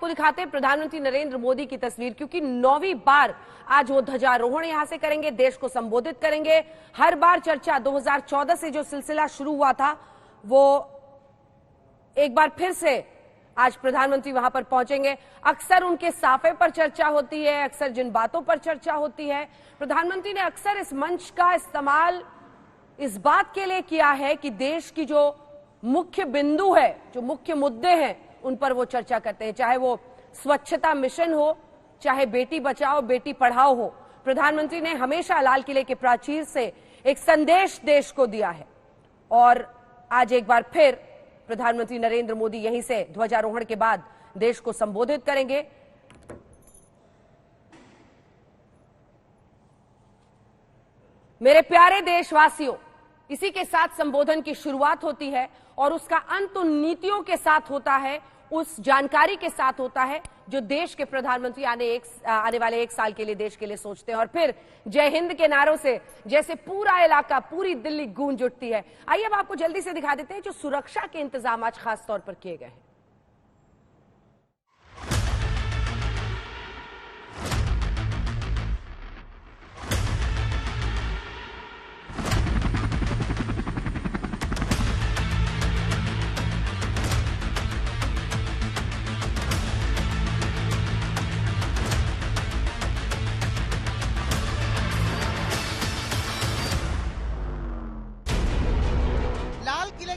आपको दिखाते हैं प्रधानमंत्री नरेंद्र मोदी की तस्वीर, क्योंकि 9वीं बार आज वो ध्वजारोहण यहां से करेंगे, देश को संबोधित करेंगे। हर बार चर्चा 2014 से जो सिलसिला शुरू हुआ था वो एक बार फिर से आज प्रधानमंत्री वहां पर पहुंचेंगे। अक्सर उनके साफे पर चर्चा होती है, अक्सर जिन बातों पर चर्चा होती है, प्रधानमंत्री ने अक्सर इस मंच का इस्तेमाल इस बात के लिए किया है कि देश की जो मुख्य बिंदु है, जो मुख्य मुद्दे हैं, उन पर वो चर्चा करते हैं। चाहे वो स्वच्छता मिशन हो, चाहे बेटी बचाओ बेटी पढ़ाओ हो, प्रधानमंत्री ने हमेशा लाल किले के प्राचीर से एक संदेश देश को दिया है। और आज एक बार फिर प्रधानमंत्री नरेंद्र मोदी यहीं से ध्वजारोहण के बाद देश को संबोधित करेंगे। मेरे प्यारे देशवासियों, इसी के साथ संबोधन की शुरुआत होती है और उसका अंत उन नीतियों के साथ होता है, उस जानकारी के साथ होता है जो देश के प्रधानमंत्री आने वाले एक साल के लिए देश के लिए सोचते हैं। और फिर जय हिंद के नारों से जैसे पूरा इलाका, पूरी दिल्ली गूंज उठती है। आइए अब आपको जल्दी से दिखा देते हैं जो सुरक्षा के इंतजाम आज खास तौर पर किए गए हैं।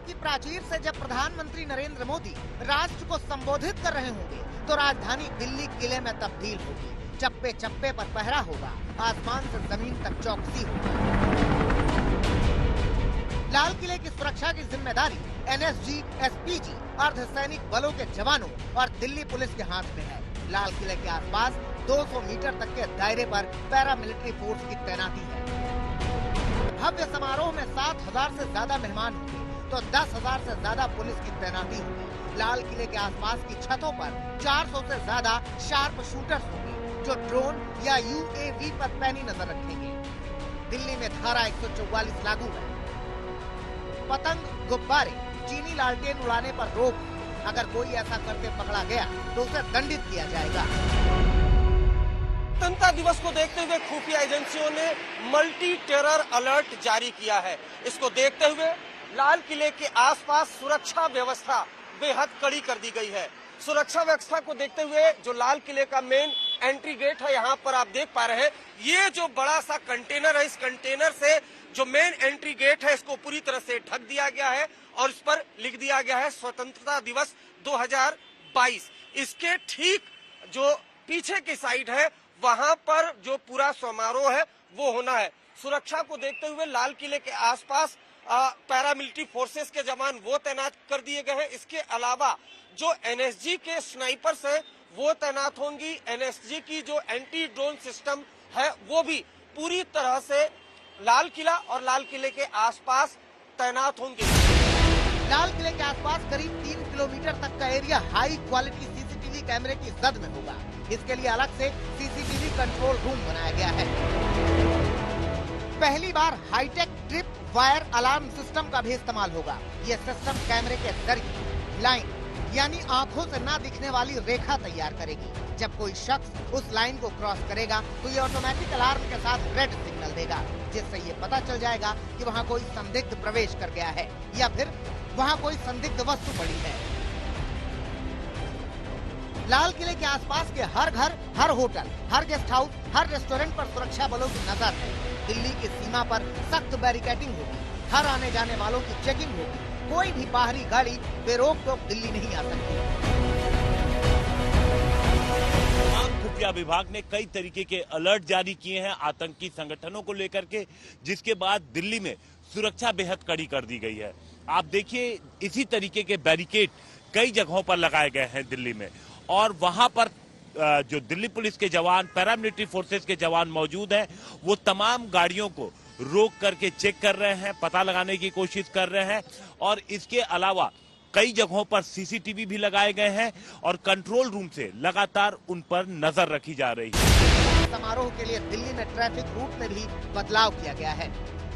की प्राचीर से जब प्रधानमंत्री नरेंद्र मोदी राष्ट्र को संबोधित कर रहे होंगे तो राजधानी दिल्ली किले में तब्दील होगी। चप्पे चप्पे पर पहरा होगा, आसमान से जमीन तक चौकसी होगी। लाल किले की सुरक्षा की जिम्मेदारी एनएसजी, एसपीजी, अर्धसैनिक बलों के जवानों और दिल्ली पुलिस के हाथ में है। लाल किले के आसपास 200 मीटर तक के दायरे पर पैरामिलिट्री फोर्स की तैनाती है। भव्य समारोह में 7,000 से ज्यादा मेहमान होंगे तो 10,000 से ज्यादा पुलिस की तैनाती होगी। लाल किले के आसपास की छतों पर 400 से ज्यादा शार्प शूटर्स होंगे जो ड्रोन या यूएवी पर पैनी नजर रखेंगे। दिल्ली में धारा 144 लागू है। पतंग, गुब्बारे, चीनी लालटेन उड़ाने पर रोक है। अगर कोई ऐसा करते पकड़ा गया तो उसे दंडित किया जाएगा। स्वतंत्रता दिवस को देखते हुए खुफिया एजेंसियों ने मल्टी टेरर अलर्ट जारी किया है। इसको देखते हुए लाल किले के आसपास सुरक्षा व्यवस्था बेहद कड़ी कर दी गई है। सुरक्षा व्यवस्था को देखते हुए जो लाल किले का मेन एंट्री गेट है, यहाँ पर आप देख पा रहे हैं, ये जो बड़ा सा कंटेनर है, इस कंटेनर से जो मेन एंट्री गेट है इसको पूरी तरह से ढक दिया गया है और इस पर लिख दिया गया है स्वतंत्रता दिवस 2022। इसके ठीक जो पीछे की साइड है वहां पर जो पूरा समारोह है वो होना है। सुरक्षा को देखते हुए लाल किले के आसपास पैरामिलिट्री फोर्सेस के जवान वो तैनात कर दिए गए हैं। इसके अलावा जो एनएसजी के स्नाइपर्स हैं वो तैनात होंगी। एनएसजी की जो एंटी ड्रोन सिस्टम है वो भी पूरी तरह से लाल किला और लाल किले के आसपास तैनात होंगे। लाल किले के आसपास करीब 3 किलोमीटर तक का एरिया हाई क्वालिटी सीसीटीवी कैमरे की जद में होगा। इसके लिए अलग से सीसीटीवी कंट्रोल रूम बनाया गया है। पहली बार high tech trip wire alarm system का भी इस्तेमाल होगा। ये सिस्टम कैमरे के जरिए लाइन यानी आंखों से ना दिखने वाली रेखा तैयार करेगी। जब कोई शख्स उस लाइन को क्रॉस करेगा तो ये ऑटोमेटिक अलार्म के साथ रेड सिग्नल देगा, जिससे ये पता चल जाएगा कि वहाँ कोई संदिग्ध प्रवेश कर गया है या फिर वहाँ कोई संदिग्ध वस्तु पड़ी है। लाल किले के आसपास के हर घर, हर होटल, हर गेस्ट हाउस, हर रेस्टोरेंट पर सुरक्षा बलों की नजर है। दिल्ली की सीमा पर सख्त बैरिकेडिंग होगी। हर आने जाने वालों की चेकिंग होगी। कोई भी बाहरी गाड़ी बेरोक टोक दिल्ली नहीं आ सकती। खुफिया विभाग ने कई तरीके के अलर्ट जारी किए हैं आतंकी संगठनों को लेकर के, जिसके बाद दिल्ली में सुरक्षा बेहद कड़ी कर दी गई है। आप देखिए इसी तरीके के बैरिकेड कई जगहों पर लगाए गए हैं दिल्ली में और वहां पर जो दिल्ली पुलिस के जवान, पैरामिलिट्री फोर्सेस के जवान मौजूद हैं, वो तमाम गाड़ियों को रोक करके चेक कर रहे हैं, पता लगाने की कोशिश कर रहे हैं और इसके अलावा कई जगहों पर सीसीटीवी भी लगाए गए हैं और कंट्रोल रूम से लगातार उन पर नजर रखी जा रही है। समारोह के लिए दिल्ली में ट्रैफिक रूट में भी बदलाव किया गया है।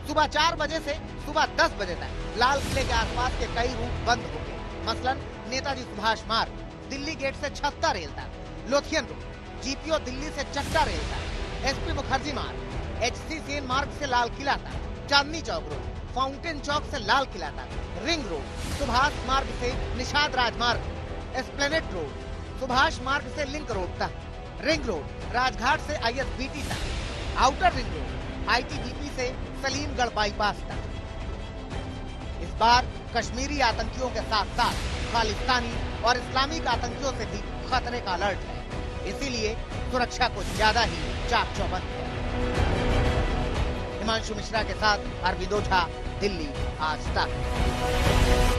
सुबह 4 बजे से सुबह 10 बजे तक लाल किले के आसपास के कई रूट बंद होंगे। मसलन नेताजी सुभाष मार्ग, दिल्ली गेट से छत्ता रेल तक, लोथियन रोड, जीपीओ दिल्ली से चट्टा रेल तक, एसपी मुखर्जी मार्ग, एचसी सेन मार्ग से लाल किला तक, चांदनी चौक रोड, फाउंटेन चौक से लाल किला तक, रिंग रोड, सुभाष मार्ग से निषाद राजमार्ग, एस्प्लेनेड रोड, सुभाष मार्ग से लिंक रोड तक, रिंग रोड, राजघाट से आईएसबीटी तक, आउटर रिंग रोड, आईटीबीपी से सलीमगढ़ बाईपास तक। इस बार कश्मीरी आतंकियों के साथ साथ खालिस्तानी और इस्लामिक आतंकियों से भी खतरे का अलर्ट है, इसीलिए सुरक्षा को ज्यादा ही चाक चौबंद है। हिमांशु मिश्रा के साथ अरविंद ओझा, दिल्ली आज तक।